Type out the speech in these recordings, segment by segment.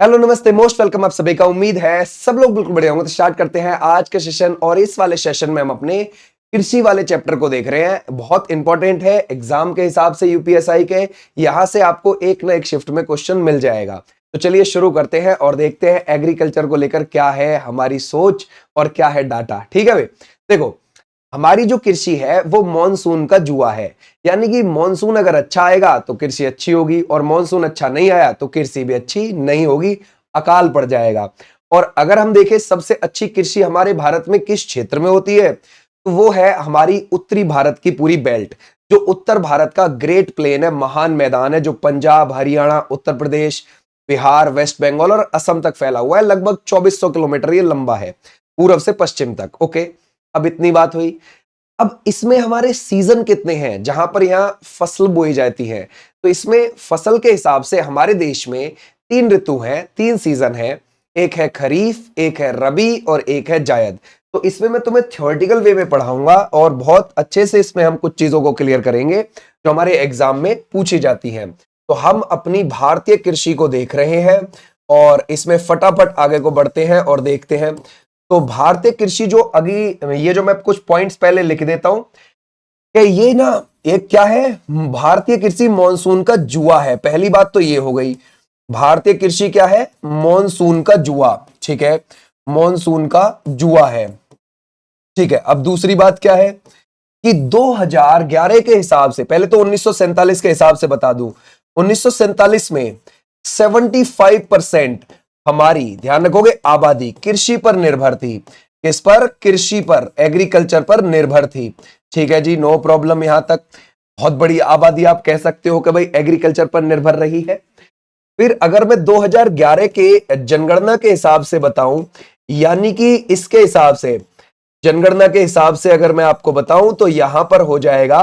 Hello नमस्ते most welcome आप सभी का। उम्मीद है सब लोग बिल्कुल बढ़िया होंगे। तो स्टार्ट करते हैं आज का सेशन। और इस वाले सेशन में हम अपने कृषि वाले चैप्टर को देख रहे हैं। बहुत इंपॉर्टेंट है एग्जाम के हिसाब से, यूपीएसआई के। यहां से आपको एक ना एक शिफ्ट में क्वेश्चन मिल जाएगा। तो चलिए शुरू करते हैं और देखते हैं एग्रीकल्चर को लेकर क्या है हमारी सोच और क्या है डाटा। ठीक है भाई, देखो हमारी जो कृषि है वो मॉनसून का जुआ है। यानी कि मॉनसून अगर अच्छा आएगा तो कृषि अच्छी होगी, और मॉनसून अच्छा नहीं आया तो कृषि भी अच्छी नहीं होगी, अकाल पड़ जाएगा। और अगर हम देखें सबसे अच्छी कृषि हमारे भारत में किस क्षेत्र में होती है, तो वो है हमारी उत्तरी भारत की पूरी बेल्ट। जो उत्तर भारत का ग्रेट प्लेन है, महान मैदान है, जो पंजाब, हरियाणा, उत्तर प्रदेश, बिहार, वेस्ट बंगाल और असम तक फैला हुआ है। लगभग 2400 किलोमीटर ये लंबा है, पूर्व से पश्चिम तक। ओके, अब इतनी बात हुई। अब इसमें हमारे सीजन कितने हैं जहां पर यहां फसल बोई जाती है। तो इसमें फसल के हिसाब से हमारे देश में 3 ऋतु हैं, 3 सीजन हैं। एक है खरीफ, एक है रबी और एक है जायद। तो इसमें मैं तुम्हें थ्योरेटिकल वे में पढ़ाऊंगा और बहुत अच्छे से इसमें हम कुछ चीजों को क्लियर करेंगे जो हमारे एग्जाम में पूछी जाती हैं। तो हम अपनी भारतीय कृषि को देख रहे हैं और इसमें फटाफट आगे को बढ़ते हैं और देखते हैं। तो भारतीय कृषि जो अभी ये जो मैं कुछ पॉइंट्स पहले लिख देता हूं कि ये ना एक क्या है, भारतीय कृषि मॉनसून का जुआ है। पहली बात तो ये हो गई, भारतीय कृषि क्या है, मॉनसून का जुआ। ठीक है, मॉनसून का जुआ है। ठीक है, अब दूसरी बात क्या है कि 2011 के हिसाब से, पहले तो 1947 के हिसाब से बता दूं, 1947 में 75% हमारी, ध्यान रखोगे, आबादी कृषि पर निर्भर थी। किस पर? कृषि पर, एग्रीकल्चर पर निर्भर थी। ठीक है जी, नो प्रॉब्लम। यहां तक बहुत बड़ी आबादी आप कह सकते हो कि भाई एग्रीकल्चर पर निर्भर रही है। फिर अगर मैं 2011 के जनगणना के हिसाब से बताऊं, यानी कि इसके हिसाब से, जनगणना के हिसाब से अगर मैं आपको बताऊं तो यहां पर हो जाएगा,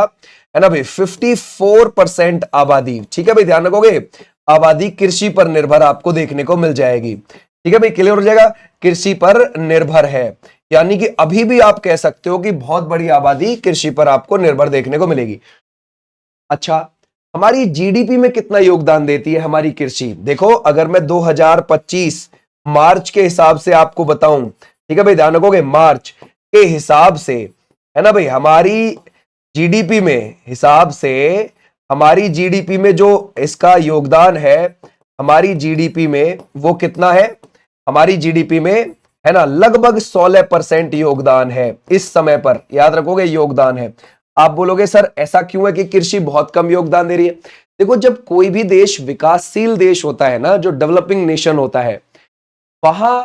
है ना भाई, 54% आबादी। ठीक है भाई, ध्यान रखोगे, आबादी कृषि पर निर्भर आपको देखने को मिल जाएगी। ठीक है भाई, क्लियर हो जाएगा, कृषि पर निर्भर है। यानी कि अभी भी आप कह सकते हो कि बहुत बड़ी आबादी कृषि पर आपको निर्भर देखने को मिलेगी। अच्छा, हमारी जीडीपी में कितना योगदान देती है हमारी कृषि? देखो, अगर मैं 2025 मार्च के हिसाब से आपको बताऊं, ठीक है भाई, ध्यान रखोगे, मार्च के हिसाब से, है ना भाई, हमारी जीडीपी में हिसाब से, हमारी जीडीपी में जो इसका योगदान है, हमारी जीडीपी में वो कितना है? हमारी जीडीपी में, है ना, लगभग 16% योगदान है इस समय पर। याद रखोगे, योगदान है। आप बोलोगे सर ऐसा क्यों है कि कृषि बहुत कम योगदान दे रही है? देखो, जब कोई भी देश विकासशील देश होता है ना, जो डेवलपिंग नेशन होता है, वहां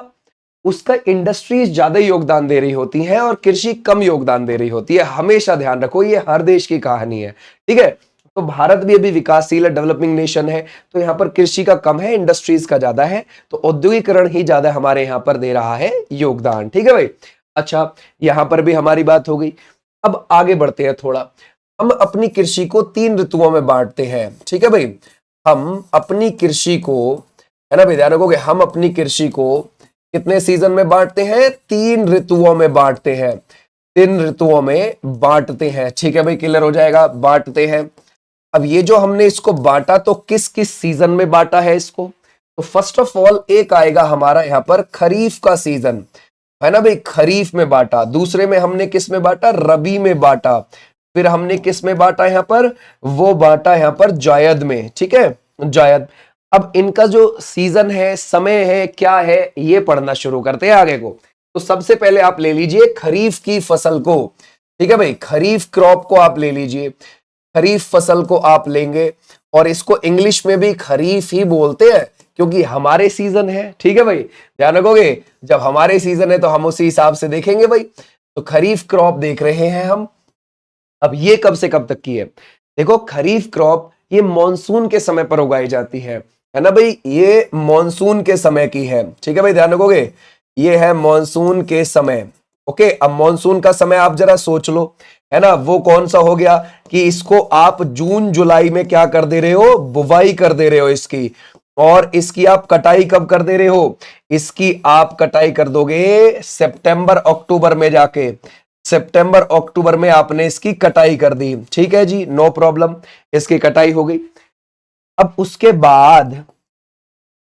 उसका इंडस्ट्रीज ज्यादा योगदान दे रही होती हैं और कृषि कम योगदान दे रही होती है। हमेशा ध्यान रखो, ये हर देश की कहानी है। ठीक है, तो भारत भी अभी विकासशील है, डेवलपिंग नेशन है, तो यहां पर कृषि का कम है, इंडस्ट्रीज का ज्यादा है। तो औद्योगिकरण ही ज्यादा हमारे यहां पर दे रहा है योगदान। ठीक है भाई, अच्छा, यहां पर भी हमारी बात हो गई। अब आगे बढ़ते हैं थोड़ा। हम अपनी कृषि को 3 ऋतुओं में बांटते हैं। ठीक है भाई, हम अपनी कृषि को, है ना भाई, ध्यान रखोगे, हम अपनी कृषि को कितने सीजन में बांटते हैं? 3 ऋतुओं में बांटते हैं, 3 ऋतुओं में बांटते हैं। ठीक है भाई, क्लियर हो जाएगा, बांटते हैं। अब ये जो हमने इसको बांटा, तो किस किस सीजन में बांटा है इसको? तो फर्स्ट ऑफ ऑल एक आएगा हमारा यहां पर खरीफ का सीजन, है ना भाई, खरीफ में बांटा। दूसरे में हमने किस में बांटा? रबी में बांटा। फिर हमने किस में बांटा यहां पर? वो बांटा यहां पर जायद में। ठीक है, जायद। अब इनका जो सीजन है, समय है, क्या है, ये पढ़ना शुरू करते हैं आगे को। तो सबसे पहले आप ले लीजिए खरीफ की फसल को। ठीक है भाई, खरीफ क्रॉप को आप ले लीजिए, खरीफ फसल को आप लेंगे, और इसको इंग्लिश में भी खरीफ ही बोलते हैं क्योंकि हमारे सीजन है। ठीक है भाई, ध्यान रखोगे, जब हमारे सीजन है तो हम उसी हिसाब से देखेंगे भाई। तो खरीफ क्रॉप देख रहे हैं हम। अब ये कब से कब तक की है? देखो, खरीफ क्रॉप ये मॉनसून के समय पर उगाई जाती है ना भाई, ये मॉनसून के समय की है। ठीक है भाई, ध्यान रखोगे, ये है मॉनसून के समय। ओके, अब मॉनसून का समय आप जरा सोच लो, है ना, वो कौन सा हो गया कि इसको आप जून जुलाई में क्या कर दे रहे हो? बुवाई कर दे रहे हो इसकी। और इसकी आप कटाई कब कर दे रहे हो? इसकी आप कटाई कर दोगे सितंबर अक्टूबर में जाके। सितंबर अक्टूबर में आपने इसकी कटाई कर दी। ठीक है जी, नो प्रॉब्लम, इसकी कटाई हो गई। अब उसके बाद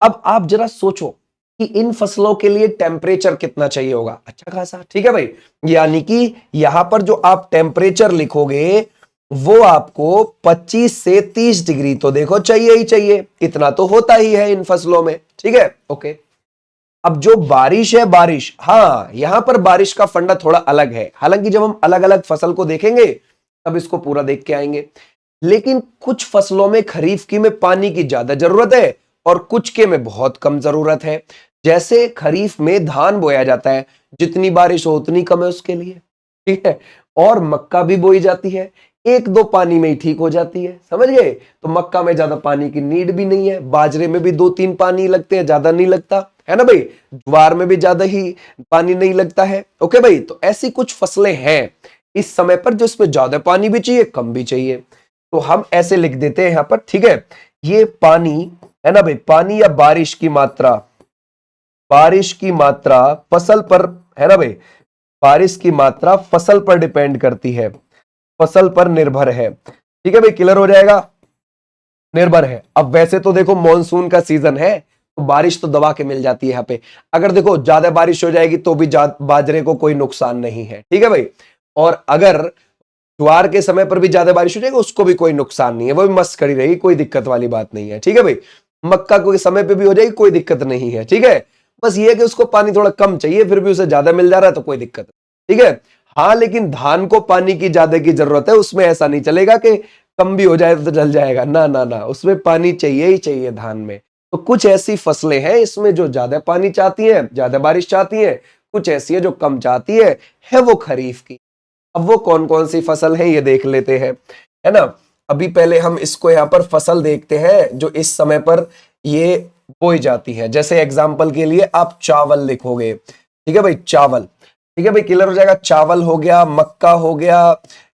अब आप जरा सोचो कि इन फसलों के लिए टेम्परेचर कितना चाहिए होगा, अच्छा खासा, ठीक है भाई। यानी कि यहां पर जो आप टेम्परेचर लिखोगे वो आपको 25 से 30 डिग्री तो देखो चाहिए ही चाहिए, इतना तो होता ही है इन फसलों में, ठीक है, ओके। अब जो बारिश है, बारिश, हाँ यहां पर बारिश का फंडा थोड़ा अलग है, हालांकि जब हम अलग अलग फसल को देखेंगे तब इसको पूरा देख के आएंगे। लेकिन कुछ फसलों में खरीफ की में पानी की ज्यादा जरूरत है और कुछ के में बहुत कम जरूरत है। जैसे खरीफ में धान बोया जाता है, जितनी बारिश हो उतनी कम है उसके लिए, ठीक है। और मक्का भी बोई जाती है, एक दो पानी में ही ठीक हो जाती है, समझ गए। तो मक्का में ज्यादा पानी की नीड भी नहीं है, बाजरे में भी 2-3 पानी लगते हैं, ज्यादा नहीं लगता है ना भाई। ज्वार में भी ज्यादा ही पानी नहीं लगता है, ओके भाई। तो ऐसी कुछ फसलें हैं इस समय पर जिसमें ज्यादा पानी भी चाहिए, कम भी चाहिए। तो हम ऐसे लिख देते हैं यहां पर, ठीक है। ये पानी है ना भाई, पानी या बारिश की मात्रा, बारिश की मात्रा फसल पर, है ना भाई, बारिश की मात्रा फसल पर डिपेंड करती है, फसल पर निर्भर है, ठीक है भाई, क्लियर हो जाएगा, निर्भर है। अब वैसे तो देखो मॉनसून का सीजन है तो बारिश तो दबा के मिल जाती है यहाँ पे। अगर देखो ज्यादा बारिश हो जाएगी तो भी बाजरे को कोई नुकसान नहीं है, ठीक है भाई। और अगर ज्वार के समय पर भी ज्यादा बारिश हो जाएगी उसको भी कोई नुकसान नहीं है, वो भी मस्त खड़ी रहेगी, कोई दिक्कत वाली बात नहीं है, ठीक है भाई। मक्का को समय पे भी हो जाएगी, कोई दिक्कत नहीं है, ठीक है। बस ये है कि उसको पानी थोड़ा कम चाहिए, फिर भी उसे ज्यादा मिल जा रहा है तो कोई दिक्कत नहीं, ठीक है। हाँ लेकिन धान को पानी की ज्यादा की जरूरत है, उसमें ऐसा नहीं चलेगा कि कम भी हो जाए तो जल जाएगा, ना ना ना, उसमें पानी चाहिए ही चाहिए धान में। तो कुछ ऐसी फसलें हैं इसमें जो ज्यादा पानी चाहती हैं, ज्यादा बारिश चाहती हैं, कुछ ऐसी है जो कम चाहती है वो खरीफ की। अब वो कौन कौन सी फसल है ये देख लेते हैं, है ना। अभी पहले हम इसको यहाँ पर फसल देखते हैं जो इस समय पर ये बोई जाती है। जैसे एग्जाम्पल के लिए आप चावल लिखोगे, ठीक है भाई, चावल, ठीक है भाई, क्लियर हो जाएगा। चावल हो गया, मक्का हो गया,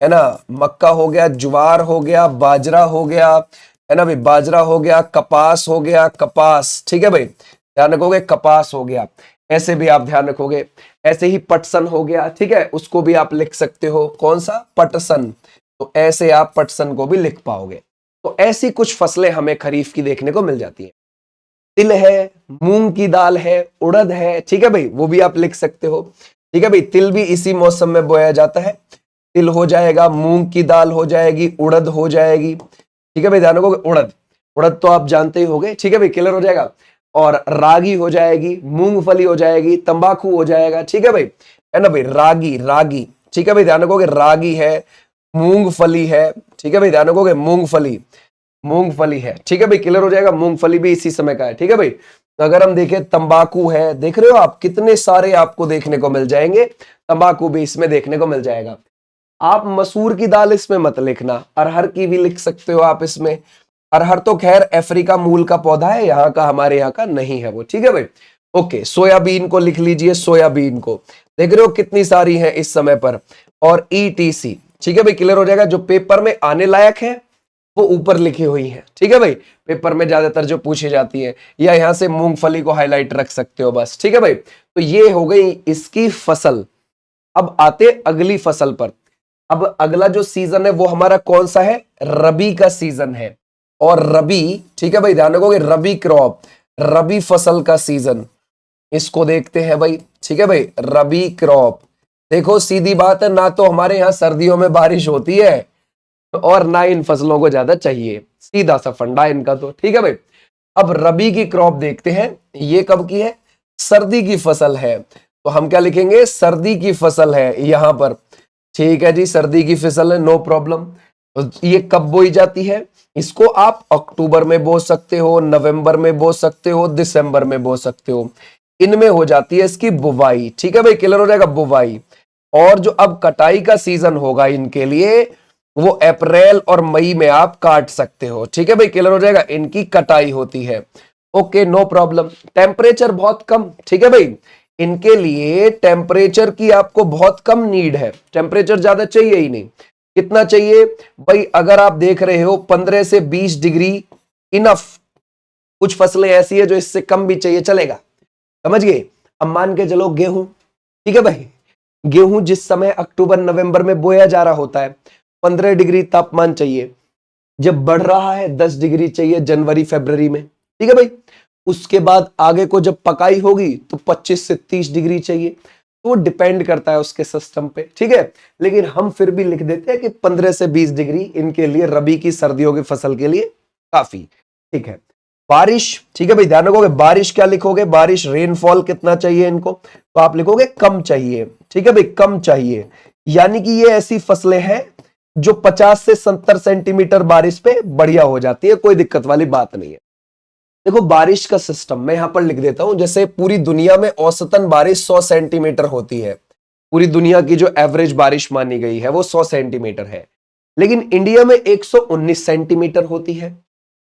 है ना, मक्का हो गया, ज्वार हो गया, बाजरा हो गया, है ना भाई, बाजरा हो गया, कपास हो गया, कपास, ठीक है भाई, ध्यान रखोगे, कपास हो गया, ऐसे भी आप ध्यान रखोगे। ऐसे ही पटसन हो गया, ठीक है, उसको भी आप लिख सकते हो, कौन सा, पटसन। तो ऐसे आप पटसन को भी लिख पाओगे। तो ऐसी कुछ फसलें हमें खरीफ की देखने को मिल जाती है। तिल है, मूंग की दाल है, उड़द है, ठीक है भाई, वो भी आप लिख सकते हो, ठीक है भाई। तिल भी इसी मौसम में बोया जाता है, तिल हो जाएगा, मूंग की दाल हो जाएगी, उड़द हो जाएगी, ठीक है भाई, ध्यान रखोगे। उड़द, उड़द तो आप जानते ही होंगे, ठीक है भाई, क्लियर हो जाएगा। और रागी हो जाएगी, मूंगफली हो जाएगी, तंबाकू हो जाएगा, ठीक है भाई, है ना भाई, रागी, रागी, ठीक है भाई, ध्यान रखोगे, रागी है, मूंगफली है, ठीक है भाई, ध्यान रखोगे, मूंगफली, मूंगफली है, ठीक है भाई, क्लियर हो जाएगा। मूंगफली भी इसी समय का है, ठीक है भाई। तो अगर हम देखें, तंबाकू है, देख रहे हो आप कितने सारे आपको देखने को मिल जाएंगे, तंबाकू भी इसमें देखने को मिल जाएगा। आप मसूर की दाल इसमें मत लिखना, अरहर की भी लिख सकते हो आप इसमें। अरहर तो खैर अफ्रीका मूल का पौधा है, यहाँ का, हमारे यहाँ का नहीं है वो, ठीक है भाई, ओके। सोयाबीन को लिख लीजिए, सोयाबीन को देख रहे हो कितनी सारी है इस समय पर, और ईटीसी, ठीक है भाई, क्लियर हो जाएगा। जो पेपर में आने लायक है वो ऊपर लिखी हुई है, ठीक है भाई, पेपर में ज्यादातर जो पूछी जाती है, या यहां से मूंगफली को हाईलाइट रख सकते हो बस, ठीक है भाई। तो ये हो गई इसकी फसल। अब आते अगली फसल पर। अब अगला जो सीजन है वो हमारा कौन सा है, रबी का सीजन है। और रबी, ठीक है भाई, ध्यान रखोगे, रबी क्रॉप, रबी फसल का सीजन, इसको देखते हैं भाई, ठीक है भाई, रबी क्रॉप। देखो सीधी बात है, ना तो हमारे यहाँ सर्दियों में बारिश होती है और ना इन फसलों को ज्यादा चाहिए, सीधा सा फंडा इनका तो, ठीक है भाई। अब रबी की क्रॉप देखते हैं, ये कब की है, सर्दी की फसल है। तो हम क्या लिखेंगे, सर्दी की फसल है यहां पर, ठीक है जी, सर्दी की फसल है, नो प्रॉब्लम। तो ये कब बोई जाती है, इसको आप अक्टूबर में बो सकते हो, नवंबर में बो सकते हो, दिसंबर में बो सकते हो, इनमें हो जाती है इसकी बुवाई, ठीक है भाई, क्लियर हो जाएगा, बुवाई। और जो अब कटाई का सीजन होगा इनके लिए, वो अप्रैल और मई में आप काट सकते हो, ठीक है भाई, क्लियर हो जाएगा, इनकी कटाई होती है, ओके, नो प्रॉब्लम। टेम्परेचर बहुत कम, ठीक है भाई, इनके लिए टेम्परेचर की आपको बहुत कम नीड है, टेम्परेचर ज्यादा चाहिए ही नहीं। कितना चाहिए भाई, अगर आप देख रहे हो 15 से 20 डिग्री इनफ। कुछ फसलें ऐसी है जो इससे कम भी चाहिए, चलेगा, समझ गए। अब मान के चलो गेहूं, ठीक है भाई, गेहूं जिस समय अक्टूबर नवंबर में बोया जा रहा होता है, 15 डिग्री तापमान चाहिए। जब बढ़ रहा है 10 डिग्री चाहिए जनवरी फरवरी में, ठीक है भाई। उसके बाद आगे को जब पकाई होगी तो 25 से 30 डिग्री चाहिए। तो डिपेंड करता है उसके सिस्टम पे, ठीक है। लेकिन हम फिर भी लिख देते हैं कि 15 से 20 डिग्री इनके लिए रबी की सर्दियों की फसल के लिए काफी, ठीक है। बारिश, ठीक है भाई, ध्यान रखोगे बारिश क्या लिखोगे, बारिश रेनफॉल कितना चाहिए इनको, तो आप लिखोगे कम चाहिए, ठीक है भाई, कम चाहिए। यानी कि ये ऐसी फसलें हैं जो 50 से 70 सेंटीमीटर बारिश पे बढ़िया हो जाती है, कोई दिक्कत वाली बात नहीं है। देखो बारिश का सिस्टम मैं यहां पर लिख देता हूं, जैसे पूरी दुनिया में औसतन बारिश 100 सेंटीमीटर होती है। पूरी दुनिया की जो एवरेज बारिश मानी गई है वो 100 सेंटीमीटर है, लेकिन इंडिया में 119 सेंटीमीटर होती है।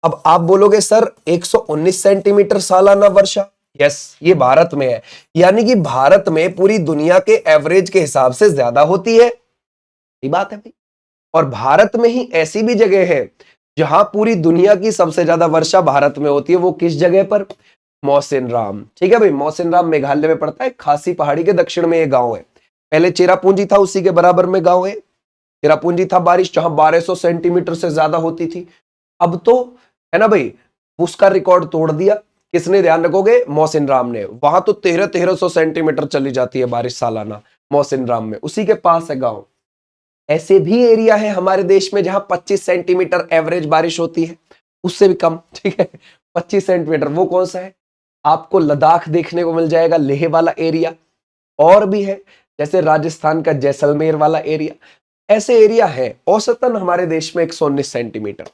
अब आप बोलोगे सर 119 सेंटीमीटर सालाना वर्षा, यस ये भारत में है, यानी कि भारत में पूरी दुनिया के एवरेज के हिसाब से ज्यादा होती है, ये बात है भाई। और भारत में ही ऐसी भी जगह है जहां पूरी दुनिया की सबसे ज्यादा वर्षा भारत में होती है, वो किस जगह पर, मौसिन राम, ठीक है भाई। मौसिन राम मेघालय में पड़ता है, खासी पहाड़ी के दक्षिण में ये गांव है। पहले चेरापूंजी था, उसी के बराबर में गांव है। चेरापूंजी था बारिश जहां 1200 सेंटीमीटर से ज्यादा होती थी। अब तो है ना भाई, उसका रिकॉर्ड तोड़ दिया किसने, ध्यान रखोगे, मौसिन राम ने। वहां तो 1300 सेंटीमीटर चली जाती है बारिश सालाना मौसिन राम में, उसी के पास है गांव। ऐसे भी एरिया है हमारे देश में जहां 25 सेंटीमीटर एवरेज बारिश होती है, उससे भी कम, ठीक है। 25 सेंटीमीटर वो कौन सा है, आपको लद्दाख देखने को मिल जाएगा, लेह वाला एरिया। और भी है जैसे राजस्थान का जैसलमेर वाला एरिया, ऐसे एरिया है। औसतन हमारे देश में 119 सेंटीमीटर,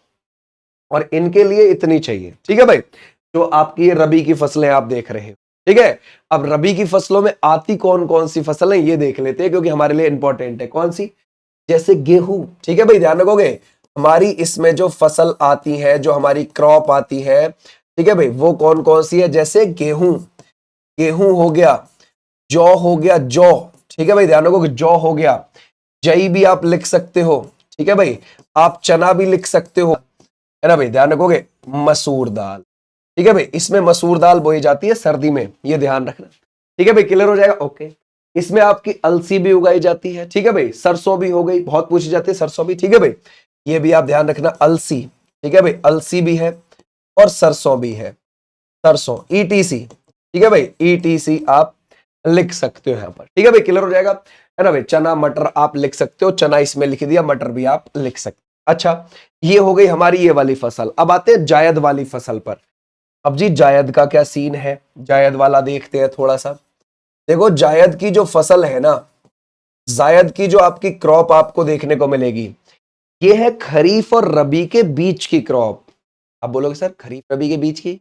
और इनके लिए इतनी चाहिए, ठीक है भाई। जो आपकी रबी की फसलें आप देख रहे हो, ठीक है। अब रबी की फसलों में आती कौन कौन सी फसलें ये देख लेते हैं, क्योंकि हमारे लिए इंपॉर्टेंट है। कौन सी, जैसे गेहूं, ठीक है भाई, ध्यान रखोगे हमारी इसमें जो फसल आती है, जो हमारी क्रॉप आती है, ठीक है भाई, वो कौन कौन सी है, जैसे गेहूं, गेहूं हो गया, जौ हो गया, जौ, ठीक है भाई, ध्यान रखोगे जौ हो गया, जई भी आप लिख सकते हो, ठीक है भाई, आप चना भी लिख सकते हो, है ना भाई, ध्यान रखोगे मसूर दाल, ठीक है भाई, इसमें मसूर दाल बोई जाती है सर्दी में, ये ध्यान रखना, ठीक है भाई, क्लियर हो जाएगा, ओके। इसमें आपकी अलसी भी उगाई जाती है, ठीक है भाई, सरसों भी हो गई, बहुत पूछी जाती है सरसों भी, ठीक है भाई, ये भी आप ध्यान रखना, अलसी, ठीक है भाई, अलसी भी है और सरसों भी है, सरसों ईटीसी, ठीक है भाई, ईटीसी आप लिख सकते हो यहां पर, ठीक है भाई, क्लियर हो जाएगा, है ना भाई। चना मटर आप लिख सकते हो, चना इसमें लिख दिया, मटर भी आप लिख सकते हो। अच्छा, ये हो गई हमारी ये वाली फसल। अब आते हैं जायद वाली फसल पर। अब जी जायद का क्या सीन है, जायद वाला देखते हैं थोड़ा सा। देखो जायद की जो फसल है ना, जायद की जो आपकी क्रॉप आपको देखने को मिलेगी, ये है खरीफ और रबी के बीच की क्रॉप। आप बोलोगे सर खरीफ रबी के बीच की,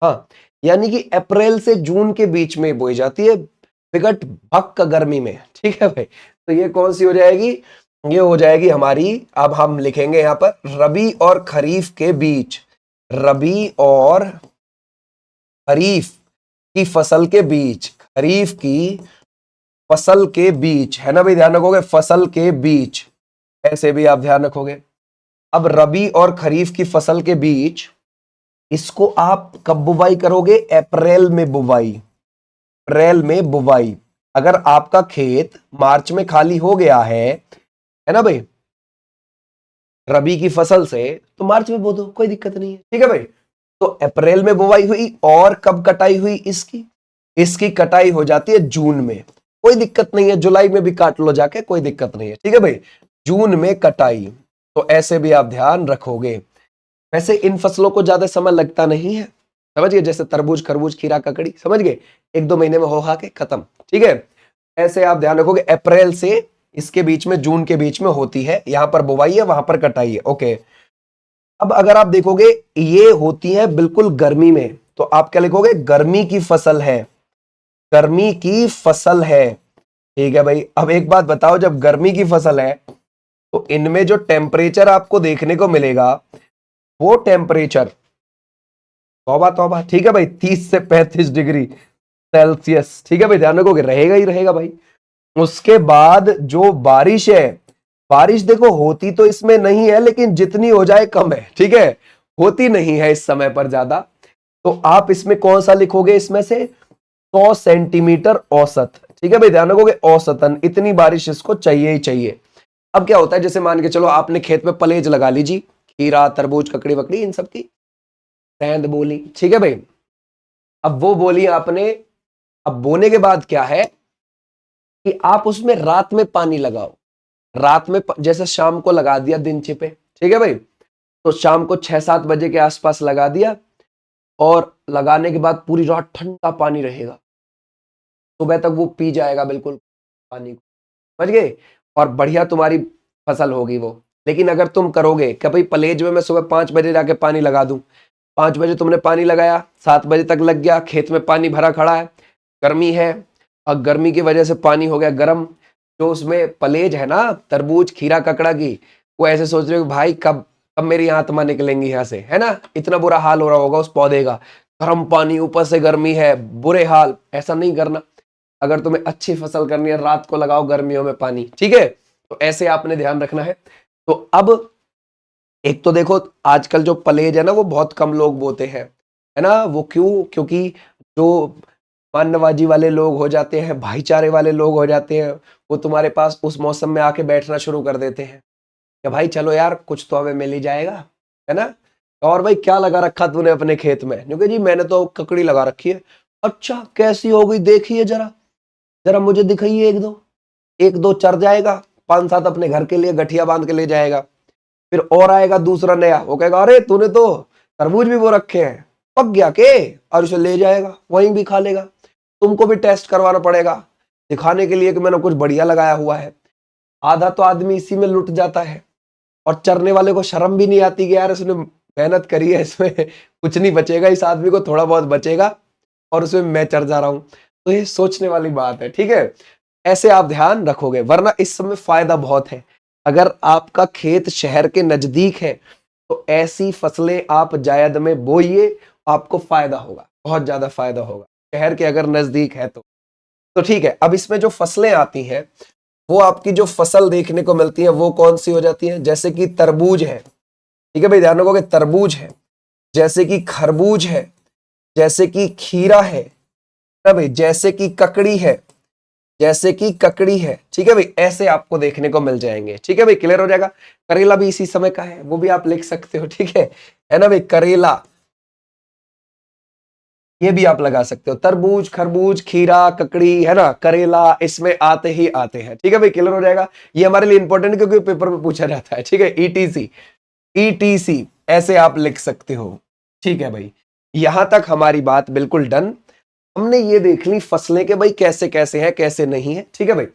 हाँ, यानी कि अप्रैल से जून के बीच में बोई जाती है, बिगट भक्क गर्मी में, ठीक है भाई। तो ये कौन सी हो जाएगी, ये हो जाएगी हमारी, अब हम लिखेंगे यहां पर रबी और खरीफ के बीच, रबी और खरीफ की फसल के बीच, खरीफ की फसल के बीच, है ना भाई, ध्यान रखोगे फसल के बीच, ऐसे भी आप ध्यान रखोगे। अब रबी और खरीफ की फसल के बीच, इसको आप कब बुवाई करोगे, अप्रैल में बुवाई, अप्रैल में बुवाई। अगर आपका खेत मार्च में खाली हो गया है ना भाई, रबी की फसल से, तो मार्च में बो दो, कोई दिक्कत नहीं है, ठीक है भाई। तो अप्रैल में बुवाई हुई, और कब कटाई हुई इसकी, इसकी कटाई हो जाती है जून में, कोई दिक्कत नहीं है, जुलाई में भी काट लो जाके, कोई दिक्कत नहीं है, ठीक है भाई, जून में कटाई। तो ऐसे भी आप ध्यान रखोगे। वैसे इन फसलों को ज्यादा समय लगता नहीं है, समझ गए, जैसे तरबूज, खरबूज, खीरा, ककड़ी, समझ गए, 1-2 महीने में हो हा के खत्म, ठीक है। ऐसे आप ध्यान रखोगे, अप्रैल से इसके बीच में, जून के बीच में होती है, यहां पर बुवाई है, वहां पर कटाई है, ओके। अब अगर आप देखोगे ये होती है बिल्कुल गर्मी में, तो आप क्या लिखोगे, गर्मी की फसल है, गर्मी की फसल है, ठीक है भाई। अब एक बात बताओ, जब गर्मी की फसल है तो इनमें जो टेम्परेचर आपको देखने को मिलेगा, वो टेम्परेचर, तौबा तौबा, ठीक है भाई, 30 से 35 डिग्री सेल्सियस, ठीक है भाई, ध्यान रखोगे रहेगा ही रहेगा भाई। उसके बाद जो बारिश है, बारिश देखो होती तो इसमें नहीं है, लेकिन जितनी हो जाए कम है, ठीक है, होती नहीं है इस समय पर ज्यादा। तो आप इसमें कौन सा लिखोगे, इसमें से 100 सेंटीमीटर औसत, ठीक है भाई, ध्यान रखोगे औसतन इतनी बारिश इसको चाहिए ही चाहिए। अब क्या होता है, जैसे मान के चलो आपने खेत में पलेज लगा ली जी, खीरा, तरबूज, ककड़ी वकड़ी, इन सब की सेंध बोली, ठीक है भाई, अब वो बोली आपने। अब बोने के बाद क्या है कि आप उसमें रात में पानी लगाओ। रात में जैसे शाम को लगा दिया दिन छिपे, ठीक है भाई, तो शाम को 6-7 बजे के आसपास लगा दिया, और लगाने के बाद पूरी रात ठंडा पानी रहेगा, सुबह तक वो पी जाएगा बिल्कुल पानी को, समझ गए, और बढ़िया तुम्हारी फसल होगी वो। लेकिन अगर तुम करोगे कि भाई पलेज में मैं सुबह 5 बजे जाके पानी लगा दूं, 5 बजे तुमने पानी लगाया, 7 बजे तक लग गया, खेत में पानी भरा खड़ा है, गर्मी है, और गर्मी की वजह से पानी हो गया गर्म, जो उसमें पलेज है ना, तरबूज खीरा ककड़ा की, वो ऐसे सोच रहे हो भाई कब कब मेरी आत्मा निकलेंगी यहाँ से, है ना, इतना बुरा हाल हो रहा होगा उस पौधे का, गर्म पानी ऊपर से गर्मी है, बुरे हाल। ऐसा नहीं करना। अगर तुम्हें अच्छी फसल करनी है, रात को लगाओ गर्मियों में पानी, ठीक है, तो ऐसे आपने ध्यान रखना है। तो अब एक तो देखो आजकल जो पलेज है ना वो बहुत कम लोग बोते हैं, है ना, वो क्यों, क्योंकि जो मान नवाजी वाले लोग हो जाते हैं, भाईचारे वाले लोग हो जाते हैं, वो तुम्हारे पास उस मौसम में आके बैठना शुरू कर देते हैं कि भाई चलो यार कुछ तो हमें मिल ही जाएगा, है ना। और भाई क्या लगा रखा तूने अपने खेत में, क्योंकि जी मैंने तो ककड़ी लगा रखी है। अच्छा कैसी हो गई देखिए जरा, जरा मुझे दिखाइए, एक दो चर जाएगा, 5-7 अपने घर के लिए गठिया बांध के ले जाएगा। फिर और आएगा दूसरा नया, वो कहेगा अरे तूने तो तरबूज भी वो रखे हैं, पक गया के, और उसे ले जाएगा वहीं भी खा लेगा। तुमको भी टेस्ट करवाना पड़ेगा दिखाने के लिए कि मैंने कुछ बढ़िया लगाया हुआ है। आधा तो आदमी इसी में लुट जाता है, और चरने वाले को शर्म भी नहीं आती कि यार इसने मेहनत करी है, इसमें कुछ नहीं बचेगा, इस आदमी को थोड़ा बहुत बचेगा, और उसमें मैं चढ़ जा रहा हूं। तो ये सोचने वाली बात है, ठीक है, ऐसे आप ध्यान रखोगे, वरना इस समय फायदा बहुत है। अगर आपका खेत शहर के नजदीक है तो ऐसी फसलें आप जायद में बोइए, आपको फायदा होगा, बहुत ज्यादा फायदा होगा, शहर के अगर नजदीक है तो ठीक है। अब इसमें जो फसलें आती हैं, वो आपकी जो फसल देखने को मिलती है वो कौन सी हो जाती है, जैसे कि तरबूज है, ठीक है भाई, ध्यान रखोगे, तरबूज है, जैसे कि खरबूज है, जैसे कि खीरा है ना भाई, जैसे कि ककड़ी है, जैसे कि ककड़ी है, ठीक है भाई, ऐसे आपको देखने को मिल जाएंगे, ठीक है भाई, क्लियर हो जाएगा। करेला भी इसी समय का है, वो भी आप लिख सकते हो, ठीक है ना भाई, करेला ये भी आप लगा सकते हो, तरबूज खरबूज खीरा ककड़ी, है ना, करेला इसमें आते ही आते हैं, ठीक है भाई, क्लियर हो जाएगा। ये हमारे लिए इंपॉर्टेंट क्योंकि पेपर में पूछा जाता है, ठीक है, ईटीसी ईटीसी ऐसे आप लिख सकते हो, ठीक है भाई। यहां तक हमारी बात बिल्कुल डन। हमने ये देख ली फसलें के भाई कैसे कैसे हैं कैसे नहीं है, ठीक है भाई।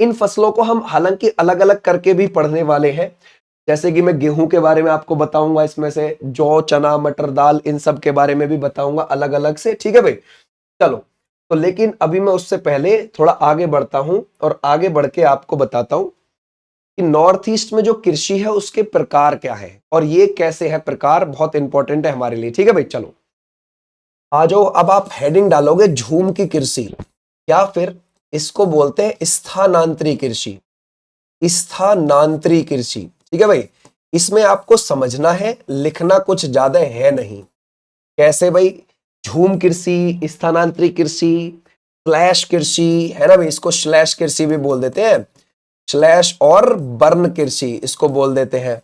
इन फसलों को हम हालांकि अलग अलग करके भी पढ़ने वाले हैं, जैसे कि मैं गेहूं के बारे में आपको बताऊंगा, इसमें से जौ चना मटर दाल इन सब के बारे में भी बताऊंगा अलग अलग से, ठीक है भाई। चलो, तो लेकिन अभी मैं उससे पहले थोड़ा आगे बढ़ता हूं, और आगे बढ़ के आपको बताता हूं कि नॉर्थ ईस्ट में जो कृषि है उसके प्रकार क्या है, और ये कैसे है प्रकार, बहुत इंपॉर्टेंट है हमारे लिए, ठीक है भाई। चलो आ जाओ, अब आप हेडिंग डालोगे झूम की कृषि, या फिर इसको बोलते हैं स्थानांतरी कृषि, स्थानांतरी कृषि, ठीक है भाई। इसमें आपको समझना है, लिखना कुछ ज्यादा है नहीं। कैसे भाई, झूम कृषि, स्थानांतरी कृषि, स्लैश कृषि, है ना भाई, इसको स्लैश कृषि भी बोल देते हैं, स्लैश, और बर्न कृषि इसको बोल देते हैं,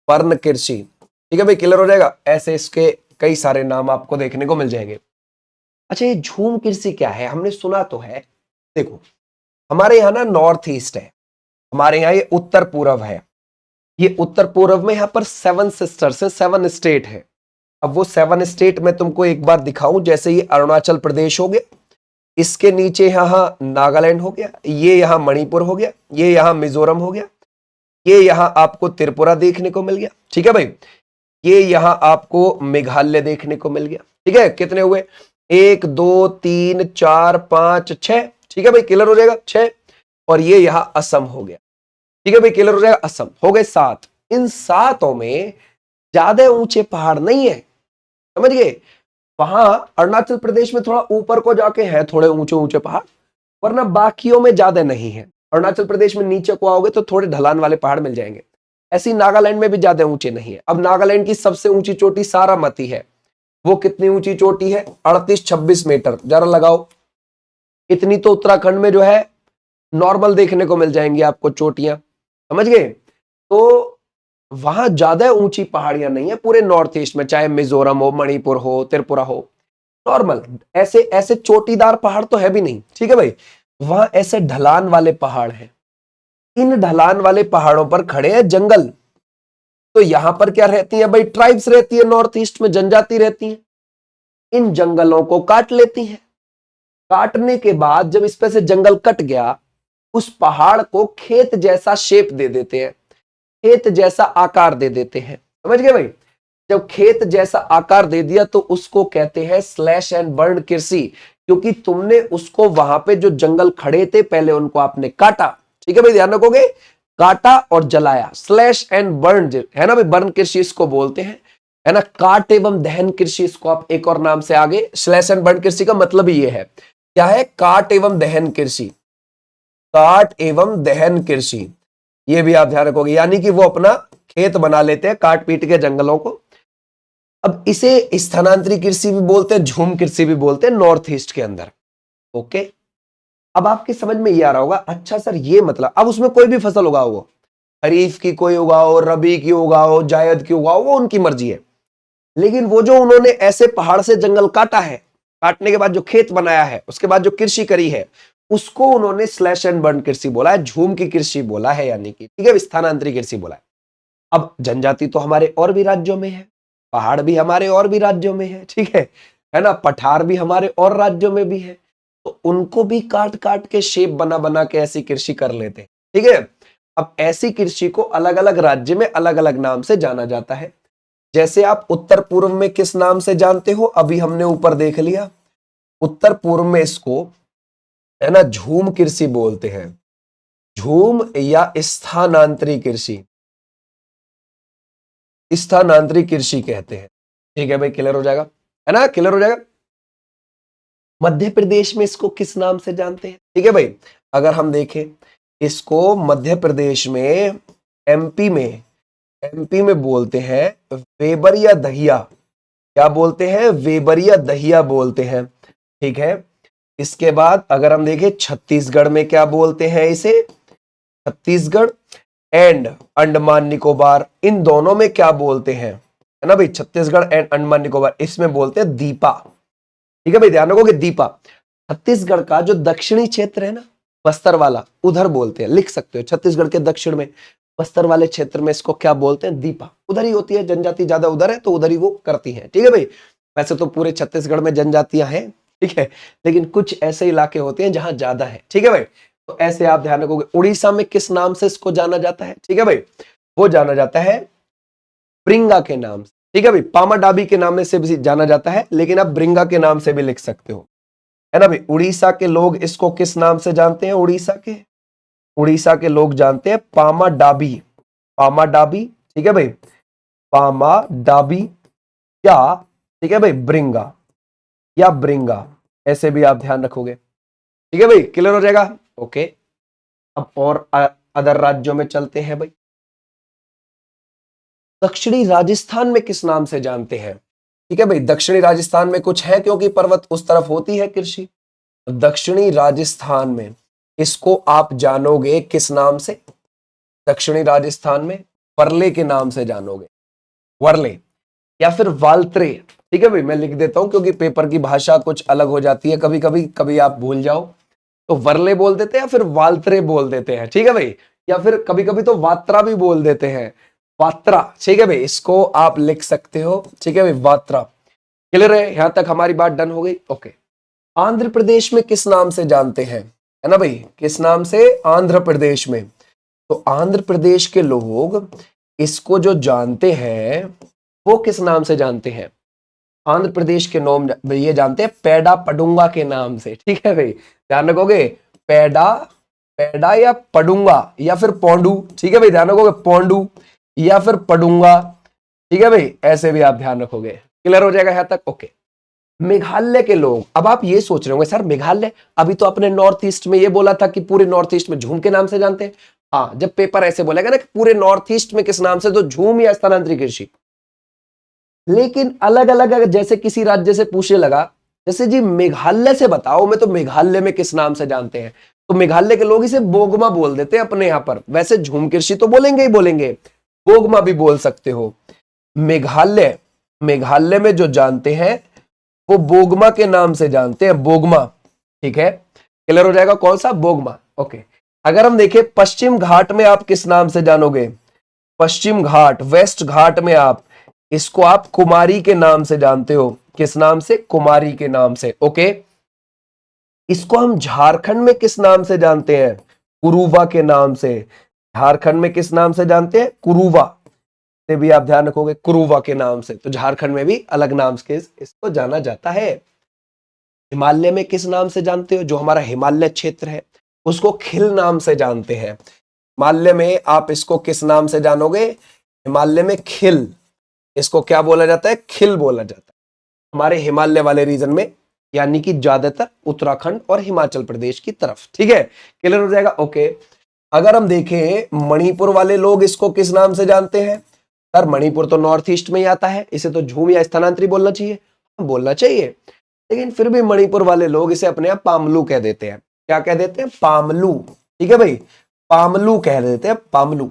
बर्न कृषि, ठीक है भाई, क्लियर हो जाएगा। ऐसे इसके कई सारे नाम आपको देखने को मिल जाएंगे। अच्छा ये झूम कृषि क्या है, हमने सुना तो है, देखो हमारे यहाँ ना नॉर्थ ईस्ट है, हमारे यहाँ ये उत्तर पूर्व है, ये उत्तर पूर्व में यहाँ पर 7 सिस्टर्स है, 7 स्टेट है। अब वो 7 स्टेट में तुमको एक बार दिखाऊं, जैसे ये अरुणाचल प्रदेश हो गया, इसके नीचे यहाँ नागालैंड हो गया, ये यहाँ मणिपुर हो गया, ये यहाँ मिजोरम हो गया, ये यहाँ आपको त्रिपुरा देखने को मिल गया, ठीक है भाई, ये यहाँ आपको मेघालय देखने को मिल गया, ठीक है, कितने हुए, 1 2 3 4 5 6, ठीक है भाई, क्लियर हो जाएगा 6, और ये यहाँ असम हो गया, ठीक है भाई, क्लियर हो जाएगा, असम हो गए 7। इन 7 में ज्यादा ऊंचे पहाड़ नहीं है, समझ गए। वहां अरुणाचल प्रदेश में थोड़ा ऊपर को जाके है थोड़े ऊंचे ऊंचे पहाड़, वरना बाकियों में ज्यादा नहीं है। अरुणाचल प्रदेश में नीचे को आओगे तो थोड़े ढलान वाले पहाड़ मिल जाएंगे। ऐसी नागालैंड में भी ज्यादा ऊंचे नहीं है। अब नागालैंड की सबसे ऊंची चोटी सारामती है, वो कितनी ऊंची चोटी है, 38-26 मीटर, जरा लगाओ। इतनी तो उत्तराखंड में जो है नॉर्मल देखने को मिल जाएंगी आपको चोटियां, समझ गए। तो वहां ज्यादा ऊंची पहाड़ियां नहीं है पूरे नॉर्थ ईस्ट में, चाहे मिजोरम हो मणिपुर हो त्रिपुरा हो। नॉर्मल, ऐसे ऐसे चोटीदार पहाड़ तो है भी नहीं, ठीक है भाई, वहां ऐसे ढलान वाले पहाड़ हैं। इन ढलान वाले पहाड़ों पर खड़े हैं जंगल। तो यहां पर क्या रहती है भाई, ट्राइब्स रहती है, नॉर्थ ईस्ट में जनजाति रहती है। इन जंगलों को काट लेती है। काटने के बाद जब इस पे से जंगल कट गया, उस पहाड़ को खेत जैसा शेप दे देते हैं, खेत जैसा आकार दे देते हैं। समझ गए भाई? जब खेत जैसा आकार दे दिया तो उसको कहते हैं स्लैश एंड बर्न कृषि, क्योंकि तुमने उसको वहां पे जो जंगल खड़े थे पहले उनको आपने काटा। ठीक है भाई, ध्यान रखोगे, काटा और जलाया, स्लैश एंड बर्न है ना भाई, बर्न कृषि इसको बोलते हैं, है ना। काट एवं दहन कृषि इसको आप एक और नाम से आगे, स्लैश एंड बर्न कृषि का मतलब ही ये है, क्या है, काट एवं दहन कृषि, काट एवं दहन कृषि, ये भी आप ध्यान रखोगे, यानी कि वो अपना खेत बना लेते हैं काट पीट के जंगलों को। अब इसे स्थानांतरित कृषि भी बोलते हैं, झूम कृषि भी बोलते हैं नॉर्थ ईस्ट के अंदर। ओके, अब आपके समझ में ये आ रहा होगा, अच्छा सर ये मतलब, अब उसमें कोई भी फसल उगाओ, वो खरीफ की कोई उगाओ, रबी की उगाओ, जायद की उगाओ, वो उनकी मर्जी है। लेकिन वो जो उन्होंने ऐसे पहाड़ से जंगल काटा है, काटने के बाद जो खेत बनाया है, उसके बाद जो कृषि करी है, उसको उन्होंने स्लैश एंड बर्न कृषि बोला है, झूम की कृषि बोला है, यानी कि ठीक है, स्थानांतरित कृषि बोला है। अब जनजाति तो हमारे और भी राज्यों में है, पहाड़ भी हमारे और भी राज्यों में है, ठीक है ना, पठार भी हमारे और राज्यों में भी है, तो उनको भी काट काट के शेप बना बना के ऐसी कृषि कर लेते हैं। ठीक है, अब ऐसी कृषि को अलग अलग राज्य में अलग अलग नाम से जाना जाता है। जैसे आप उत्तर पूर्व में किस नाम से जानते हो, अभी हमने ऊपर देख लिया, उत्तर पूर्व में इसको, है ना, झूम कृषि बोलते हैं, झूम या स्थानांतरित कृषि, स्थानांतरित कृषि कहते हैं। ठीक है भाई, क्लियर हो जाएगा, है ना, क्लियर हो जाएगा। मध्य प्रदेश में इसको किस नाम से जानते हैं? ठीक है भाई, अगर हम देखें इसको मध्य प्रदेश में, एमपी में बोलते हैं वेबर या दहिया, क्या बोलते हैं, वेबर या दहिया बोलते हैं। ठीक है, इसके बाद अगर हम देखें छत्तीसगढ़ में क्या बोलते हैं इसे, छत्तीसगढ़ एंड अंडमान निकोबार, इन दोनों में क्या बोलते हैं, है ना भाई, छत्तीसगढ़ एंड अंडमान निकोबार, इसमें बोलते हैं दीपा। ठीक है भाई, ध्यान रखोगे, दीपा। छत्तीसगढ़ का जो दक्षिणी क्षेत्र है ना, बस्तर वाला, उधर बोलते हैं, लिख सकते हो, छत्तीसगढ़ के दक्षिण में बस्तर वाले क्षेत्र में इसको क्या बोलते हैं, दीपा। उधर ही होती है, जनजाति ज्यादा उधर है तो उधर ही वो करती है। ठीक है भाई, वैसे तो पूरे छत्तीसगढ़ में जनजातियां हैं, ठीक है, लेकिन कुछ ऐसे इलाके होते हैं जहां ज्यादा है। ठीक है भाई, तो ऐसे आप ध्यान रखोगे। उड़ीसा में किस नाम से इसको जाना जाता है? ठीक है भाई, वो जाना जाता है ब्रिंगा के नाम से। ठीक है भाई, पामाडाबी के नाम से भी जाना जाता है, लेकिन आप ब्रिंगा के नाम से भी लिख सकते हो, है ना भाई। उड़ीसा के लोग इसको किस नाम से जानते हैं? उड़ीसा के लोग जानते हैं पामाडाबी, पामाडाबी। ठीक है भाई, पामाडाबी या, ठीक है भाई, ब्रिंगा या ब्रिंगा, ऐसे भी आप ध्यान रखोगे। ठीक है भाई, क्लियर हो जाएगा। ओके, अब और अदर राज्यों में चलते हैं भाई। दक्षिणी राजस्थान में किस नाम से जानते हैं? ठीक है भाई, दक्षिणी राजस्थान में कुछ है, क्योंकि पर्वत उस तरफ होती है कृषि। दक्षिणी राजस्थान में इसको आप जानोगे किस नाम से? दक्षिणी राजस्थान में वर्ले के नाम से जानोगे, वर्ले या फिर वाल्त्रे। ठीक है भाई, मैं लिख देता हूं क्योंकि पेपर की भाषा कुछ अलग हो जाती है, कभी कभी कभी आप भूल जाओ तो वर्ले बोल देते हैं या फिर वाल्त्रे बोल देते हैं। ठीक है भाई, या फिर कभी कभी तो वात्रा भी बोल देते हैं, वात्रा। ठीक है भाई, इसको आप लिख सकते हो। ठीक है भाई, वात्रा। क्लियर है, यहां तक हमारी बात डन हो गई। ओके, आंध्र प्रदेश में किस नाम से जानते हैं, है ना भाई, किस नाम से? आंध्र प्रदेश में, तो आंध्र प्रदेश के लोग इसको जो जानते हैं वो किस नाम से जानते हैं? आंध्र प्रदेश के नाम ये जानते हैं पेडा पडुंगा के नाम से। ठीक है भाई, ध्यान रखोगे, पेडा, पेडा या पडुंगा या फिर पोंडू। ठीक है भाई, ध्यान रखोगे, पोंडू या फिर पडुंगा। ठीक है भाई, ऐसे भी आप ध्यान रखोगे। क्लियर हो जाएगा यहां तक? ओके, मेघालय के लोग, अब आप ये सोच रहे होंगे सर मेघालय, अभी तो अपने नॉर्थ ईस्ट में ये बोला था कि पूरे नॉर्थ ईस्ट में झूम के नाम से जानते हैं। हाँ, जब पेपर ऐसे बोलेगा ना कि पूरे नॉर्थ ईस्ट में किस नाम से, तो झूम या स्थानांतरित कृषि। लेकिन अलग अलग अगर जैसे किसी राज्य से पूछने लगा, जैसे जी मेघालय से बताओ, मैं तो मेघालय में किस नाम से जानते हैं, तो मेघालय के लोग इसे बोगमा बोल देते हैं अपने यहां पर। वैसे झूम कृषि तो बोलेंगे ही बोलेंगे, बोगमा भी बोल सकते हो। मेघालय, मेघालय में जो जानते हैं वो बोगमा के नाम से जानते हैं, बोगमा। ठीक है, क्लियर हो जाएगा, कौन सा, बोगमा। ओके, अगर हम देखें पश्चिम घाट में आप किस नाम से जानोगे, पश्चिम घाट, वेस्ट घाट में आप इसको आप कुमारी के नाम से जानते हो, किस नाम से, कुमारी के नाम से। ओके, इसको हम झारखंड में किस नाम से जानते हैं, कुरुवा के नाम से। झारखंड में किस नाम से जानते हैं, कुरुवा से भी आप ध्यान रखोगे, कुरुवा के नाम से। तो झारखंड में भी अलग नाम से इसको जाना जाता है। हिमालय में किस नाम से जानते हो, जो हमारा हिमालय क्षेत्र है उसको खिल नाम से जानते हैं। हिमालय में आप इसको किस नाम से जानोगे, हिमालय में खिल, इसको क्या बोला जाता है, खिल बोला जाता है हमारे हिमालय वाले रीजन में, यानी कि ज्यादातर उत्तराखंड और हिमाचल प्रदेश की तरफ। ठीक है, क्लियर हो जाएगा। ओके, अगर हम देखें मणिपुर वाले लोग इसको किस नाम से जानते हैं, सर मणिपुर तो नॉर्थ ईस्ट में ही आता है, इसे तो झूम या स्थानांतरी बोलना चाहिए, बोलना चाहिए, लेकिन फिर भी मणिपुर वाले लोग इसे अपने आप पामलू कह देते हैं। क्या कह देते हैं, पामलू। ठीक है भाई, पामलू कह देते हैं, पामलू।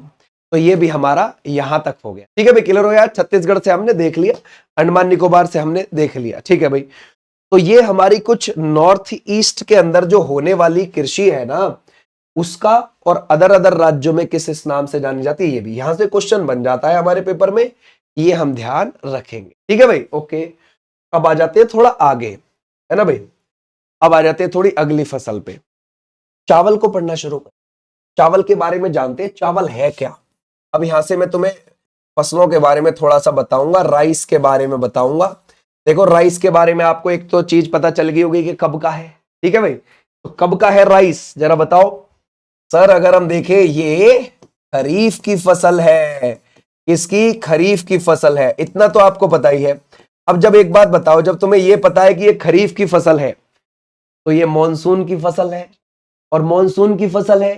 तो ये भी हमारा यहां तक हो गया। ठीक है भाई, क्लियर हो गया। छत्तीसगढ़ से हमने देख लिया, अंडमान निकोबार से हमने देख लिया। ठीक है भाई, तो ये हमारी कुछ नॉर्थ ईस्ट के अंदर जो होने वाली कृषि है ना, उसका और अदर राज्यों में किस नाम से जानी जाती है, ये भी यहां से क्वेश्चन बन जाता है हमारे पेपर में, ये हम ध्यान रखेंगे। ठीक है भाई, ओके। अब आ जाते हैं थोड़ा आगे, है ना भाई, अब आ जाते हैं थोड़ी अगली फसल पे। चावल को पढ़ना शुरू कर, चावल के बारे में जानते हैं, चावल है क्या। अब यहां से मैं तुम्हें फसलों के बारे में थोड़ा सा बताऊंगा, राइस के बारे में बताऊंगा। देखो राइस के बारे में आपको एक तो चीज पता चल गई होगी कि कब का है। ठीक है भाई, तो कब का है राइस, जरा बताओ। सर अगर हम देखें, ये खरीफ की फसल है। किसकी, खरीफ की फसल है, इतना तो आपको पता ही है। अब जब एक बात बताओ, जब तुम्हें यह पता है कि ये खरीफ की फसल है, तो ये मॉनसून की फसल है, और मॉनसून की फसल है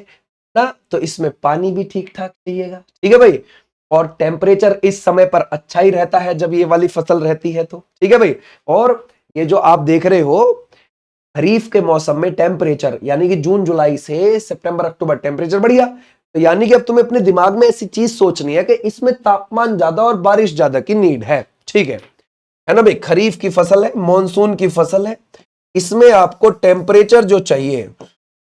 ना, तो इसमें पानी भी ठीक ठाक चाहिएगा। ठीक है भाई, और टेम्परेचर इस समय पर अच्छा ही रहता है जब ये वाली फसल रहती है तो। ठीक है भाई, और ये जो आप देख रहे हो खरीफ के मौसम में टेम्परेचर, यानी कि जून जुलाई से सितंबर अक्टूबर टेम्परेचर बढ़िया, तो यानी कि अब तुम्हें अपने दिमाग में ऐसी चीज सोचनी है कि इसमें तापमान ज्यादा और बारिश ज्यादा की नीड है। ठीक है ना भाई, खरीफ की फसल है, मॉनसून की फसल है, इसमें आपको टेम्परेचर जो चाहिए,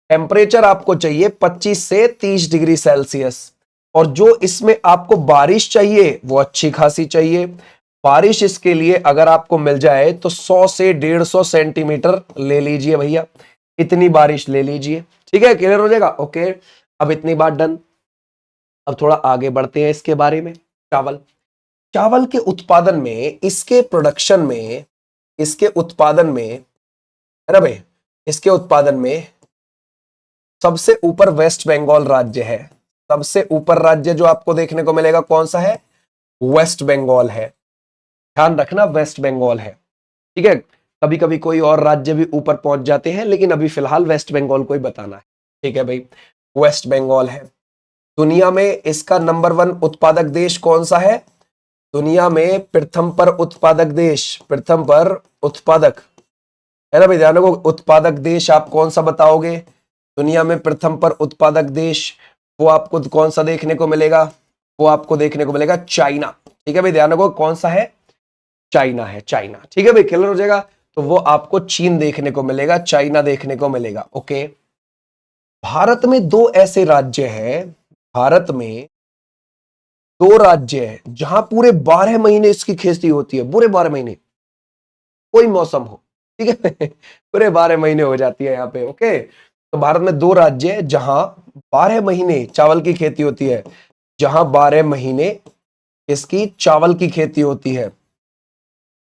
टेम्परेचर आपको चाहिए 25 से 30 डिग्री सेल्सियस, और जो इसमें आपको बारिश चाहिए वो अच्छी खासी चाहिए। बारिश इसके लिए अगर आपको मिल जाए तो 100 से 150 सेंटीमीटर ले लीजिए भैया, इतनी बारिश ले लीजिए। ठीक है, क्लियर हो जाएगा। ओके, अब इतनी बात डन। अब थोड़ा आगे बढ़ते हैं इसके बारे में। चावल, चावल के उत्पादन में, इसके प्रोडक्शन में, इसके उत्पादन में, है ना भाई, इसके उत्पादन में सबसे ऊपर वेस्ट बंगाल राज्य है। सबसे ऊपर राज्य जो आपको देखने को मिलेगा कौन सा है, वेस्ट बंगाल है। ध्यान रखना, वेस्ट बंगाल है। ठीक है, कभी कभी कोई और राज्य भी ऊपर पहुंच जाते हैं, लेकिन अभी फिलहाल वेस्ट बंगाल को ही बताना है। ठीक है भाई, वेस्ट बंगाल है। दुनिया में इसका नंबर 1 उत्पादक देश कौन सा है, दुनिया में प्रथम पर उत्पादक देश, प्रथम पर उत्पादक, है ना भाई, ध्यान रखो, उत्पादक देश आप कौन सा बताओगे, दुनिया में प्रथम पर उत्पादक देश, वो आपको कौन सा देखने को मिलेगा, वो आपको देखने को मिलेगा चाइना। ठीक है भाई, ध्यान रखो कौन सा है, चाइना है, चाइना। ठीक है भाई, क्लियर हो जाएगा। तो वो आपको चीन देखने को मिलेगा, चाइना देखने को मिलेगा। ओके, भारत में 2 ऐसे राज्य हैं, भारत में 2 राज्य है जहां पूरे 12 महीने इसकी खेती होती है, पूरे 12 महीने, कोई मौसम हो। ठीक है पूरे 12 महीने हो जाती है यहाँ पे। ओके, तो भारत में 2 राज्य है जहां 12 महीने चावल की खेती होती है, जहां 12 महीने इसकी चावल की खेती होती है,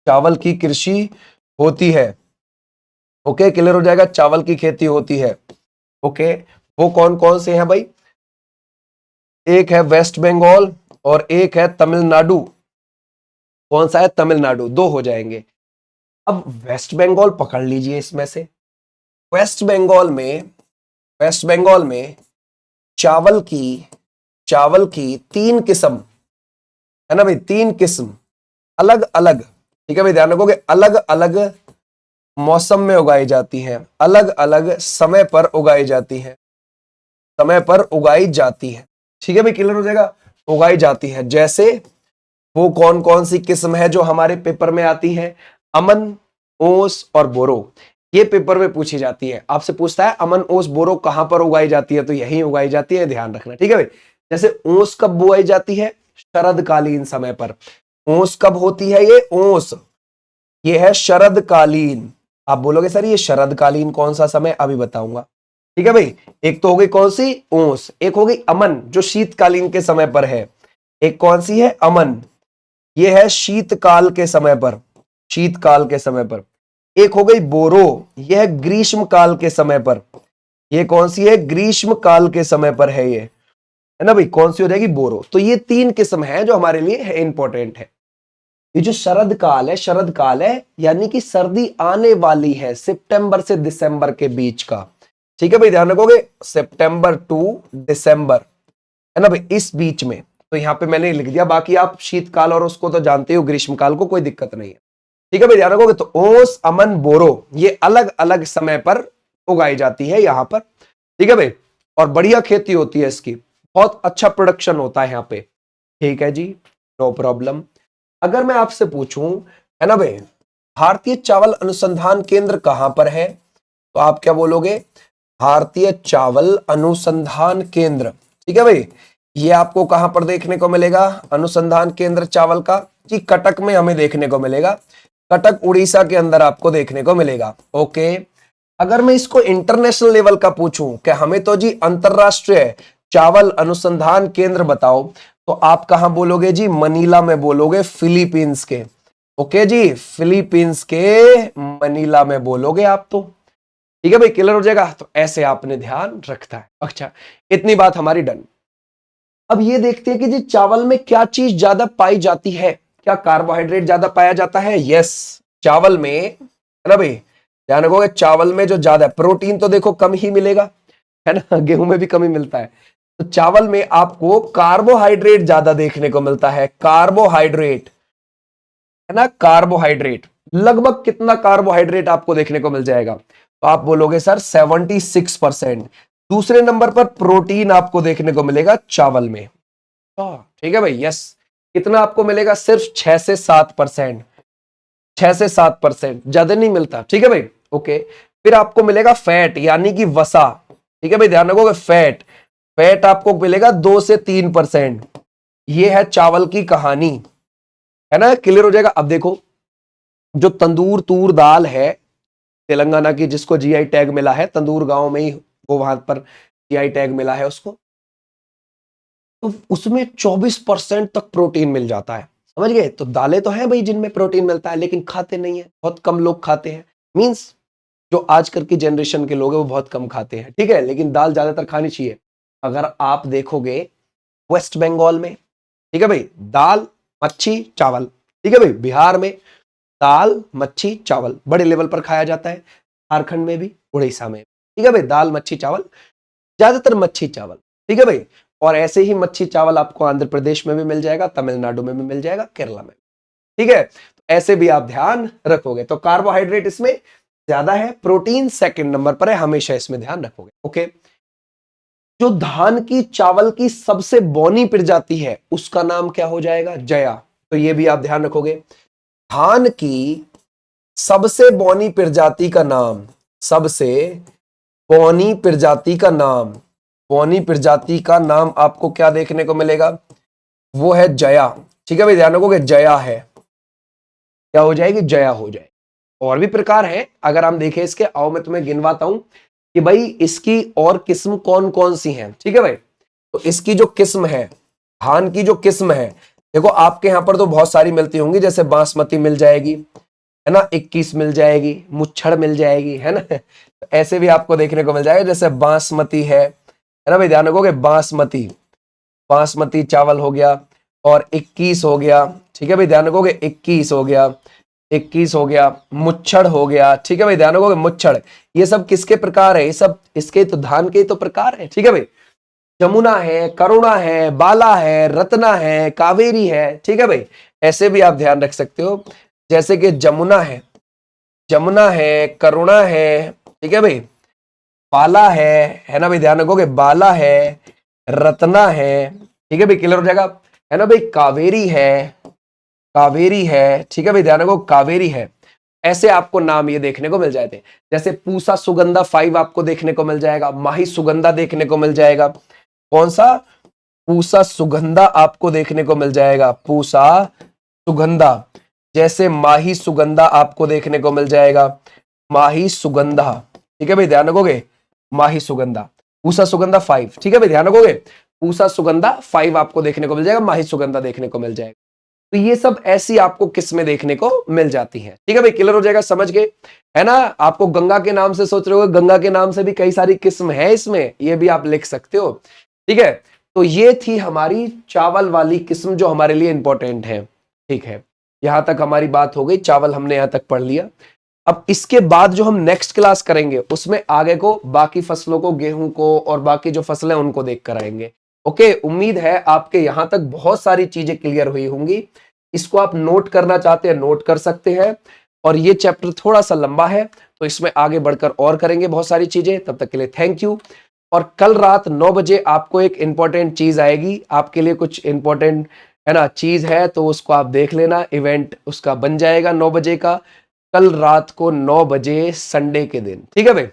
चावल की कृषि होती है। ओके, क्लियर हो जाएगा, चावल की खेती होती है। ओके, वो कौन कौन से हैं भाई, एक है वेस्ट बंगाल और एक है तमिलनाडु। कौन सा है, तमिलनाडु, 2 हो जाएंगे। अब वेस्ट बंगाल पकड़ लीजिए इसमें से, वेस्ट बंगाल में, वेस्ट बंगाल में चावल की 3 किस्म, है ना भाई, 3 किस्म अलग अलग। ठीक है भाई, ध्यान रखोगे, अलग अलग मौसम में उगाई जाती हैं, अलग अलग समय पर उगाई जाती हैं, समय पर उगाई जाती है। ठीक है भाई, क्लियर हो जाएगा, उगाई जाती है। जैसे वो कौन कौन सी किस्म है जो हमारे पेपर में आती है, अमन, ओस और बोरो, ये पेपर में पूछी जाती है। आपसे पूछता है अमन ओस बोरो कहां पर उगाई जाती है, तो यही उगाई जाती है, ध्यान रखना, ठीक है भाई। जैसे ओस कब बुआई जाती है, शरदकालीन समय पर। ओस कब होती है, ये ओस, ये है शरदकालीन। आप बोलोगे सर ये शरदकालीन कौन सा समय, अभी बताऊंगा, ठीक है भाई। एक तो हो गई कौन सी, ओस, एक हो गई अमन जो शीतकालीन के समय पर है, एक कौन सी है, अमन, ये है शीतकाल के समय पर, शीतकाल के समय पर। एक हो गई बोरो, यह है ग्रीष्म काल के समय पर, ये कौन सी है, ग्रीष्म काल के समय पर है ये, है ना भाई, कौन सी हो जाएगी, बोरो। तो ये तीन किस्म है जो हमारे लिए है इंपॉर्टेंट है। ये जो शरद काल है, शरद काल है यानी कि सर्दी आने वाली है, सितंबर से दिसंबर के बीच का, ठीक है भाई, ध्यान रखोगे, सितंबर टू दिसंबर, है ना भाई, इस बीच में। तो यहां पे मैंने लिख दिया, बाकी आप शीतकाल और उसको तो जानते हो, ग्रीष्मकाल को, कोई दिक्कत नहीं है, ठीक है भाई, ध्यान रखोगे। तो ओस, अमन, बोरो ये अलग अलग समय पर उगाई जाती है यहां पर, ठीक है भाई, और बढ़िया खेती होती है इसकी, बहुत अच्छा प्रोडक्शन होता है यहाँ पे, ठीक है जी, नो प्रॉब्लम। अगर मैं आपसे पूछूं, है ना भाई, भारतीय चावल अनुसंधान केंद्र कहां पर है, तो आप क्या बोलोगे, भारतीय चावल अनुसंधान केंद्र, ठीक है भाई, ये आपको कहां पर देखने को मिलेगा, अनुसंधान केंद्र चावल का, जी कटक में हमें देखने को मिलेगा, कटक उड़ीसा के अंदर आपको देखने को मिलेगा, ओके। अगर मैं इसको इंटरनेशनल लेवल का पूछूं कि हमें तो जी अंतरराष्ट्रीय चावल अनुसंधान केंद्र बताओ, तो आप कहां बोलोगे जी, मनीला में बोलोगे, फिलीपींस के, ओके जी, फिलीपींस के मनीला में बोलोगे आप, तो ठीक है भाई, क्लियर हो जाएगा। तो ऐसे आपने ध्यान रखता है। अच्छा, इतनी बात हमारी डन। अब ये देखते हैं कि जी चावल में क्या चीज ज्यादा पाई जाती है, क्या कार्बोहाइड्रेट ज्यादा पाया जाता है, यस, चावल में, है ना भाई, ध्यान रखोगे, चावल में जो ज्यादा, प्रोटीन तो देखो कम ही मिलेगा, है ना, गेहूं में भी कम ही मिलता है, तो चावल में आपको कार्बोहाइड्रेट ज्यादा देखने को मिलता है, कार्बोहाइड्रेट, है ना, कार्बोहाइड्रेट, लगभग कितना कार्बोहाइड्रेट आपको देखने को मिल जाएगा, तो आप बोलोगे सर 76%। दूसरे नंबर पर प्रोटीन आपको देखने को मिलेगा चावल में, ठीक है भाई, यस, कितना आपको मिलेगा, सिर्फ 6 से 7%, 6 से 7%, ज्यादा नहीं मिलता, ठीक है भाई, ओके। फिर आपको मिलेगा फैट यानी कि वसा, ठीक है भाई, ध्यान रखोगे, फैट, फैट आपको मिलेगा 2 से 3%, ये है चावल की कहानी, है ना, क्लियर हो जाएगा। अब देखो, जो तंदूर तूर दाल है तेलंगाना की, जिसको जीआई टैग मिला है, तंदूर गांव में ही वो वहां पर जीआई टैग मिला है उसको, तो उसमें 24% तक प्रोटीन मिल जाता है, समझ गए। तो दालें तो हैं भाई जिनमें प्रोटीन मिलता है, लेकिन खाते नहीं है, बहुत कम लोग खाते हैं, मींस जो आजकल की जनरेशन के लोग हैं वो बहुत कम खाते हैं, ठीक है, लेकिन दाल ज्यादातर खानी चाहिए। अगर आप देखोगे वेस्ट बंगाल में, ठीक है भाई, दाल मच्छी चावल, ठीक है भाई, बिहार में दाल मच्छी चावल बड़े लेवल पर खाया जाता है, झारखंड में भी, उड़ीसा में, ठीक है भाई, दाल मच्छी चावल, ज्यादातर मच्छी चावल, ठीक है भाई। और ऐसे ही मच्छी चावल आपको आंध्र प्रदेश में भी मिल जाएगा, तमिलनाडु में भी मिल जाएगा, केरला में, ठीक है, तो ऐसे भी आप ध्यान रखोगे। तो कार्बोहाइड्रेट इसमें ज्यादा है, प्रोटीन सेकंड नंबर पर है, हमेशा इसमें ध्यान रखोगे, ओके। जो धान की चावल की सबसे बौनी प्रजाति है उसका नाम क्या हो जाएगा, जया, तो ये भी आप ध्यान रखोगे। धान की सबसे बौनी प्रजाति का नाम, सबसे बौनी प्रजाति का नाम, बौनी प्रजाति का नाम आपको क्या देखने को मिलेगा, वो है जया, ठीक है भाई, ध्यान रखोगे, जया है, क्या हो जाएगी, जया हो जाए। और भी प्रकार है, अगर हम देखें इसके, आओ मैं तुम्हें गिनवाता हूं कि भाई इसकी और किस्म कौन कौन सी हैं, ठीक है भाई। तो इसकी जो किस्म है, धान की जो किस्म है, देखो आपके यहां पर तो बहुत सारी मिलती होंगी, जैसे बासमती मिल जाएगी, है ना, 21 मिल जाएगी, मुच्छड़ मिल जाएगी, है ना, तो ऐसे भी आपको देखने को मिल जाएगा, जैसे बासमती है ना भाई, ध्यान रखोगे, बासमती, बासमती चावल हो गया, और 21 हो गया, ठीक है भाई, ध्यान रखोगे, 21 हो गया, 21 हो गया, मुच्छड़ हो गया, ठीक है भाई, ध्यान रखोगे, मुच्छड़, ये सब किसके प्रकार है, ये सब इसके तो धान के तो प्रकार है, ठीक है भाई। जमुना है, करुणा है, बाला है, रत्ना है, कावेरी है, ठीक है भाई, ऐसे भी आप ध्यान रख सकते हो, जैसे कि जमुना है, जमुना है, करुणा है, ठीक है भाई, बाला है ना भाई, ध्यान रखोगे, बाला है, रत्ना है, ठीक है भाई, क्लियर हो जाएगा, है ना भाई, कावेरी है, कावेरी है, ठीक है भाई, ध्यान रखो, कावेरी है। ऐसे आपको नाम ये देखने को मिल जाते हैं। जैसे पूसा सुगंधा 5 आपको देखने को मिल जाएगा, माही सुगंधा देखने को मिल जाएगा। कौन सा? पूसा सुगंधा आपको देखने को मिल जाएगा, पूसा सुगंधा। जैसे माही सुगंधा आपको देखने को मिल जाएगा, माही सुगंधा। ठीक है भाई, ध्यान रखोगे, माही सुगंधा। पूसा सुगंधा 5, ठीक है भाई, ध्यान रखोगे, पूसा सुगंधा 5 आपको देखने को मिल जाएगा, माही सुगंधा देखने को मिल जाएगा। तो ये सब ऐसी आपको किस्में देखने को मिल जाती हैं। ठीक है भाई, क्लियर हो जाएगा, समझ गए, है ना? आपको गंगा के नाम से सोच रहे हो, गंगा के नाम से भी कई सारी किस्म है इसमें, ये भी आप लिख सकते हो। ठीक है, तो ये थी हमारी चावल वाली किस्म जो हमारे लिए इंपॉर्टेंट है। ठीक है, यहां तक हमारी बात हो गई, चावल हमने यहां तक पढ़ लिया। अब इसके बाद जो हम नेक्स्ट क्लास करेंगे उसमें आगे को बाकी फसलों को, गेहूं को और बाकी जो फसलें उनको देख कर आएंगे। ओके, उम्मीद है आपके यहां तक बहुत सारी चीजें क्लियर हुई होंगी। इसको आप नोट करना चाहते हैं, नोट कर सकते हैं। और ये चैप्टर थोड़ा सा लंबा है, तो इसमें आगे बढ़कर और करेंगे बहुत सारी चीजें। तब तक के लिए थैंक यू। और कल रात 9 बजे आपको एक इंपॉर्टेंट चीज आएगी, आपके लिए कुछ इंपॉर्टेंट, है ना, चीज है, तो उसको आप देख लेना। इवेंट उसका बन जाएगा 9 बजे का, कल रात को 9 बजे संडे के दिन। ठीक है भाई,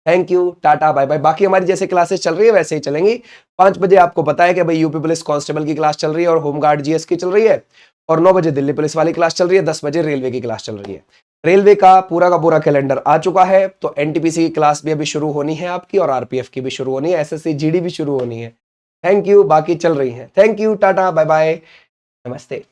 thank you, tata, bye bye. बाकी हमारी जैसे क्लासेस चल रही है वैसे ही चलेंगी। 5 बजे आपको पता है कि भाई यूपी पुलिस कांस्टेबल की क्लास चल रही है और होमगार्ड जीएस की चल रही है, और 9 बजे दिल्ली पुलिस वाली क्लास चल रही है, 10 बजे रेलवे की क्लास चल रही है। रेलवे का पूरा कैलेंडर आ चुका है, तो एनटीपीसी की क्लास भी अभी शुरू होनी है आपकी, और आरपीएफ की भी शुरू होनी है, एसएससी जीडी भी शुरू होनी है। थैंक यू, बाकी चल रही है। Thank you, tata, bye bye, नमस्ते।